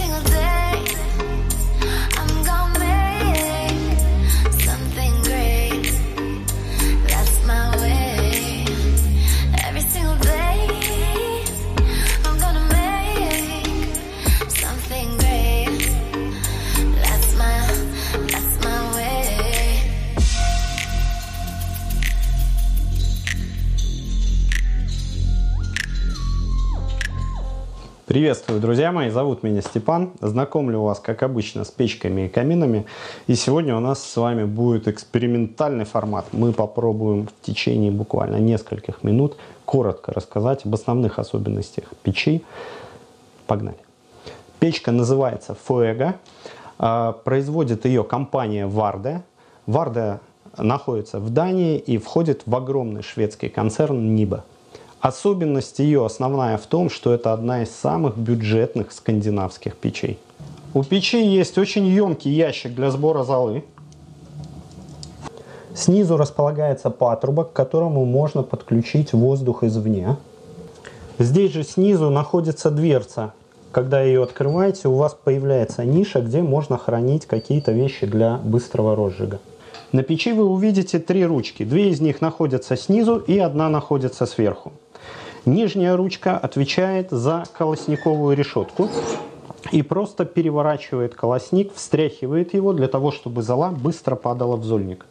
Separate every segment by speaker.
Speaker 1: single day I'm gonna make something great. That's my way. Every single day I'm gonna make something great. That's my way.
Speaker 2: Приветствую, друзья мои, зовут меня Степан. Знакомлю вас, как обычно, с печками и каминами. И сегодня у нас с вами будет экспериментальный формат. Мы попробуем в течение буквально нескольких минут коротко рассказать об основных особенностях печи. Погнали. Печка называется Fuego. Производит ее компания Varde. Varde находится в Дании и входит в огромный шведский концерн NIBE. Особенность ее основная в том, что это одна из самых бюджетных скандинавских печей. У печи есть очень емкий ящик для сбора золы. Снизу располагается патрубок, к которому можно подключить воздух извне. Здесь же снизу находится дверца. Когда ее открываете, у вас появляется ниша, где можно хранить какие-то вещи для быстрого розжига. На печи вы увидите 3 ручки. 2 из них находятся снизу и 1 находится сверху. Нижняя ручка отвечает за колосниковую решетку и просто переворачивает колосник, встряхивает его для того, чтобы зола быстро падала в зольник.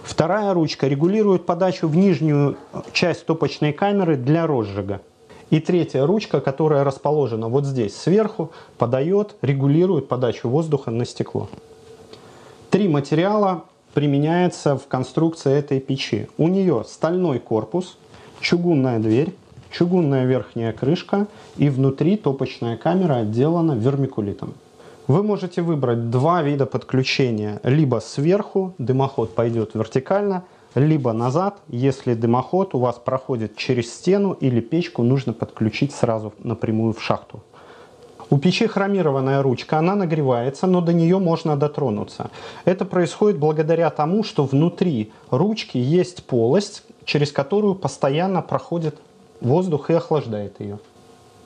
Speaker 2: Вторая ручка регулирует подачу в нижнюю часть топочной камеры для розжига. И третья ручка, которая расположена вот здесь сверху, подает, регулирует подачу воздуха на стекло. 3 материала применяются в конструкции этой печи. У нее стальной корпус, чугунная дверь, чугунная верхняя крышка и внутри топочная камера отделана вермикулитом. Вы можете выбрать 2 вида подключения. Либо сверху дымоход пойдет вертикально, либо назад, если дымоход у вас проходит через стену или печку нужно подключить сразу напрямую в шахту. У печи хромированная ручка, она нагревается, но до нее можно дотронуться. Это происходит благодаря тому, что внутри ручки есть полость, через которую постоянно проходит воздух и охлаждает ее.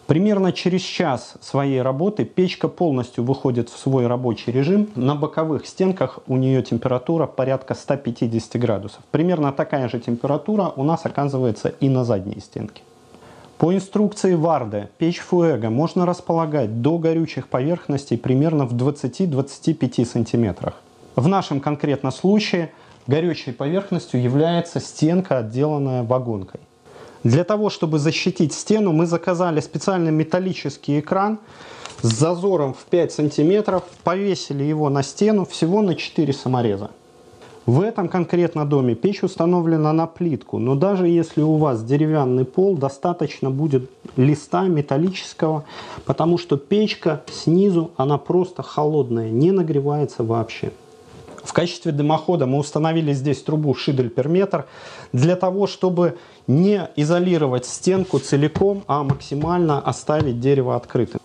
Speaker 2: Примерно через час своей работы печка полностью выходит в свой рабочий режим. На боковых стенках у нее температура порядка 150 градусов. Примерно такая же температура у нас оказывается и на задней стенке. По инструкции Varde печь Fuego можно располагать до горючих поверхностей примерно в 20-25 сантиметрах. В нашем конкретном случае горючей поверхностью является стенка, отделанная вагонкой. Для того, чтобы защитить стену, мы заказали специальный металлический экран с зазором в 5 сантиметров, повесили его на стену всего на 4 самореза. В этом конкретно доме печь установлена на плитку, но даже если у вас деревянный пол, достаточно будет листа металлического, потому что печка снизу, она просто холодная, не нагревается вообще. В качестве дымохода мы установили здесь трубу шидель-перметр для того, чтобы не изолировать стенку целиком, а максимально оставить дерево открытым.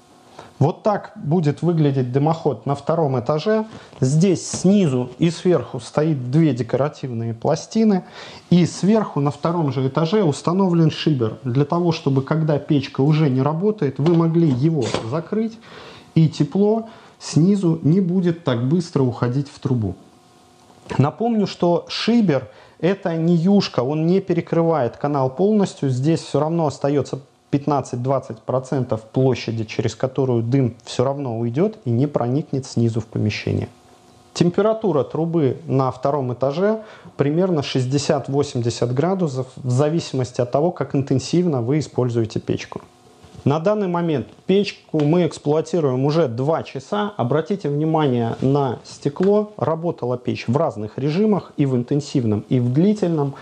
Speaker 2: Вот так будет выглядеть дымоход на 2-м этаже. Здесь снизу и сверху стоит 2 декоративные пластины. И сверху на 2-м же этаже установлен шибер. Для того, чтобы когда печка уже не работает, вы могли его закрыть. И тепло снизу не будет так быстро уходить в трубу. Напомню, что шибер это не юшка, он не перекрывает канал полностью. Здесь все равно остается 15-20% площади, через которую дым все равно уйдет и не проникнет снизу в помещение. Температура трубы на 2-м этаже примерно 60-80 градусов в зависимости от того, как интенсивно вы используете печку. На данный момент печку мы эксплуатируем уже 2 часа. Обратите внимание на стекло. Работала печь в разных режимах, и в интенсивном, и в длительном.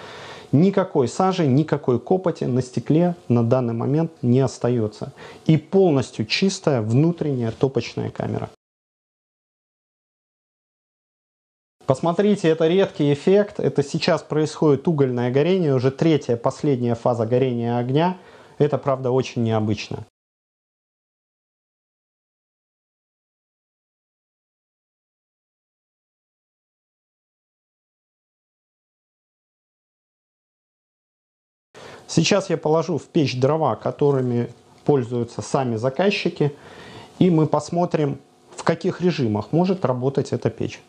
Speaker 2: Никакой сажи, никакой копоти на стекле на данный момент не остается. И полностью чистая внутренняя топочная камера. Посмотрите, это редкий эффект. Это сейчас происходит угольное горение, уже 3-я, последняя фаза горения огня. Это, правда, очень необычно. Сейчас я положу в печь дрова, которыми пользуются сами заказчики. И мы посмотрим, в каких режимах может работать эта печь.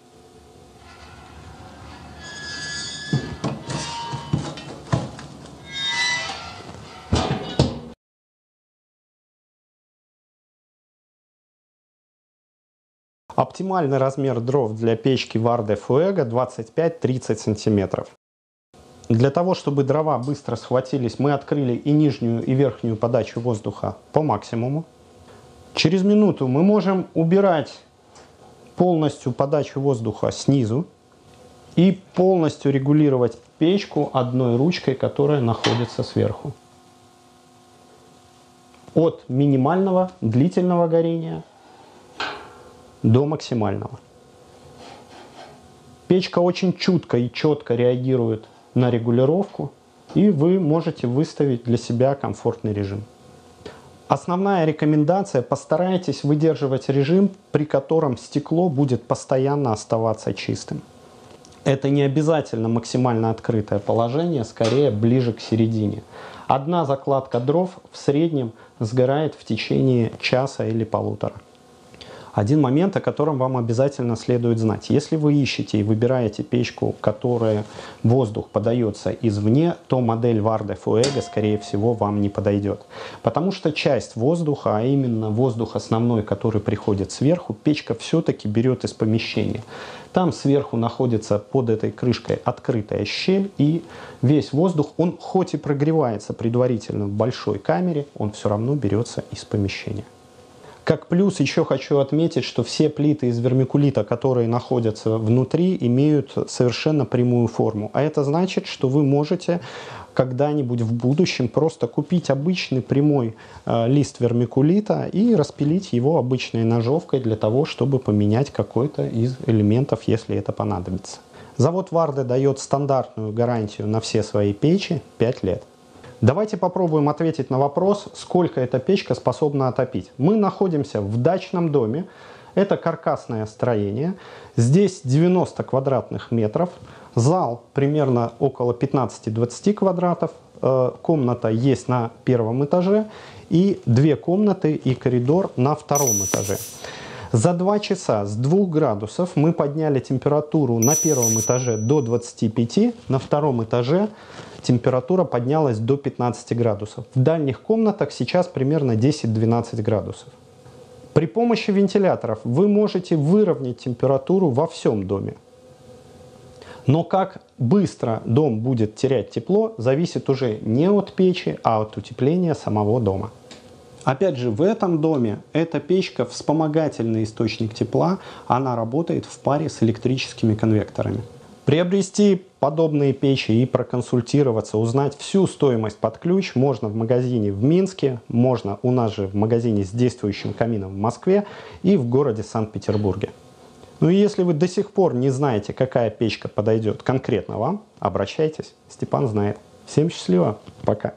Speaker 2: Оптимальный размер дров для печки Vardé Fuego 25-30 см. Для того, чтобы дрова быстро схватились, мы открыли и нижнюю, и верхнюю подачу воздуха по максимуму. Через минуту мы можем убирать полностью подачу воздуха снизу и полностью регулировать печку одной ручкой, которая находится сверху. От минимального длительного горения до максимального. Печка очень чутко и четко реагирует на регулировку, и вы можете выставить для себя комфортный режим. Основная рекомендация: постарайтесь выдерживать режим, при котором стекло будет постоянно оставаться чистым. Это не обязательно максимально открытое положение, скорее ближе к середине. Одна закладка дров в среднем сгорает в течение часа или полутора. Один момент, о котором вам обязательно следует знать. Если вы ищете и выбираете печку, которая воздух подается извне, то модель Vardé Fuego, скорее всего, вам не подойдет. Потому что часть воздуха, а именно воздух основной, который приходит сверху, печка все-таки берет из помещения. Там сверху находится под этой крышкой открытая щель, и весь воздух, он хоть и прогревается предварительно в большой камере, он все равно берется из помещения. Как плюс еще хочу отметить, что все плиты из вермикулита, которые находятся внутри, имеют совершенно прямую форму. А это значит, что вы можете когда-нибудь в будущем просто купить обычный прямой лист вермикулита и распилить его обычной ножовкой для того, чтобы поменять какой-то из элементов, если это понадобится. Завод Vardé дает стандартную гарантию на все свои печи 5 лет. Давайте попробуем ответить на вопрос, сколько эта печка способна отопить. Мы находимся в дачном доме. Это каркасное строение. Здесь 90 квадратных метров. Зал примерно около 15-20 квадратов. Комната есть на первом этаже. И 2 комнаты и коридор на втором этаже. За 2 часа с 2 градусов мы подняли температуру на первом этаже до 25, на втором этаже температура поднялась до 15 градусов. В дальних комнатах сейчас примерно 10-12 градусов. При помощи вентиляторов вы можете выровнять температуру во всем доме. Но как быстро дом будет терять тепло, зависит уже не от печи, а от утепления самого дома. Опять же, в этом доме эта печка вспомогательный источник тепла, она работает в паре с электрическими конвекторами. Приобрести подобные печи и проконсультироваться, узнать всю стоимость под ключ можно в магазине в Минске, можно у нас же в магазине с действующим камином в Москве и в городе Санкт-Петербурге. Ну и если вы до сих пор не знаете, какая печка подойдет конкретно вам, обращайтесь, Степан знает. Всем счастливо, пока!